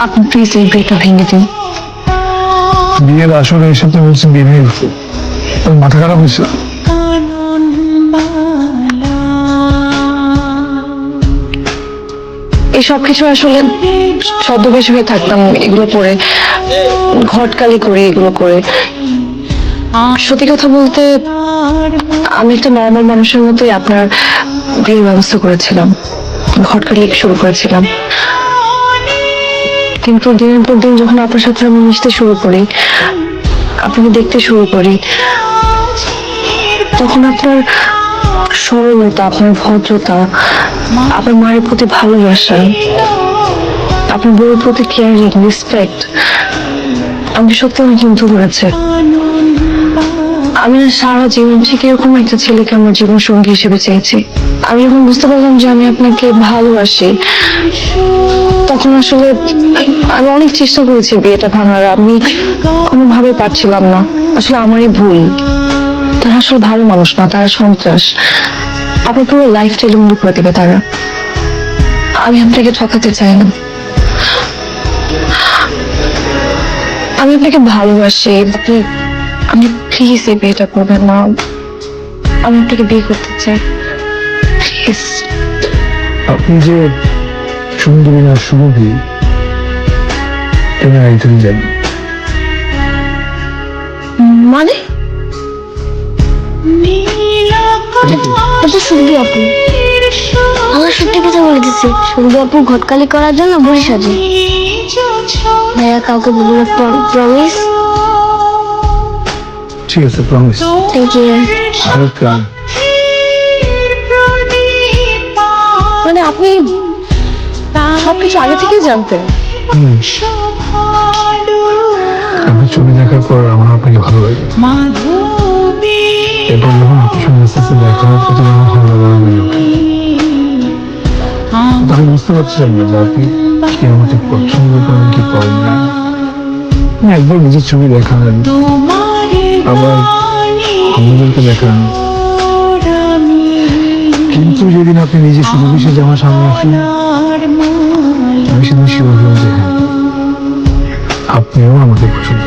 আপনি প্লিজ এই বিয়েটা ভেঙে দিন। বিয়ের আসলে এসে তো বলছে বিয়ে ভেঙে দিতে, তোর মাথা খারাপ হয়েছে? এই সব কিছু আসলে ছদ্মবেশ হয়ে থাকতাম এগুলো করে, ঘটকালি করে এগুলো করে। সত্যি কথা বলতে আমি একটা নর্মাল মানুষের মতোই আপনার বিয়ের ব্যবস্থা করেছিলাম, ঘটকালি শুরু করেছিলাম। কিন্তু দিনের পর দিন যখন আপনার সাথে আমি মিশতে শুরু করি, আপনাকে দেখতে শুরু করি, তখন আপনার সরলতা, আপনার ভদ্রতা, আপনার মায়ের প্রতি ভালোবাসা, আপনার বউয়ের প্রতি কেয়ারিং, রেসপেক্ট আমাকে সত্যি অনেক মুগ্ধ করেছে। আমি না সারা জীবন থেকে এরকম একটা ছেলেকে আমার জীবন সঙ্গী হিসেবে চেয়েছি। আমি যখন বুঝতে পারলাম যে আমি আপনাকে ভালোবাসি, তখন আসলে আমি অনেক চেষ্টা করেছি বিয়েটা ভাঙার, আমি কোনোভাবে পারছিলাম না। আসলে আমারই ভুল। তারা আসলে ভালো মানুষ না, তারা সন্ত্রাস। আপনার পুরো লাইফটা এলোমেলো করে দেবে তারা। আমি আপনাকে ঠকাতে চাই না, আমি আপনাকে ভালোবাসি। আমি প্লিজ এই বিয়েটা করবেন না, আমি আপনাকে বিয়ে করতে চাই প্লিজ। আপনি যে সুন্দরী না সুরভি তুমি আগে থেকে জানি। মানে এটা সুরভি আপু, আমার সত্যি কথা বলে দিচ্ছি। সুরভি আপু ঘটকালি করার জন্য বুড়ি সাজে। ভাইয়া কাউকে বলবো না, প্রমিস? ঠিক আছে, প্রমিস। Thank you. মানে আপনি সবকিছু আগে থেকেই জানতেন? আমি ছবি দেখার পর আমার আপনাকে ভালো লাগে। এরপর যখন আপনার সঙ্গে আস্তে আস্তে দেখা হচ্ছে তখন আমার ভালো লাগা হয়ে ওঠে। আমি বুঝতে পারছিলাম না যে আপনি কি আমাকে পছন্দ করেন কি করেন না। একবার নিজের ছবি দেখান, আবার আমাদেরকে দেখান, কিন্তু যেদিন আপনি নিজে শুধু বিষয়ে আমার সামনে আসেন আমি সেদিন শিওর হলাম যে হ্যাঁ, আপনিও আমাকে পছন্দ।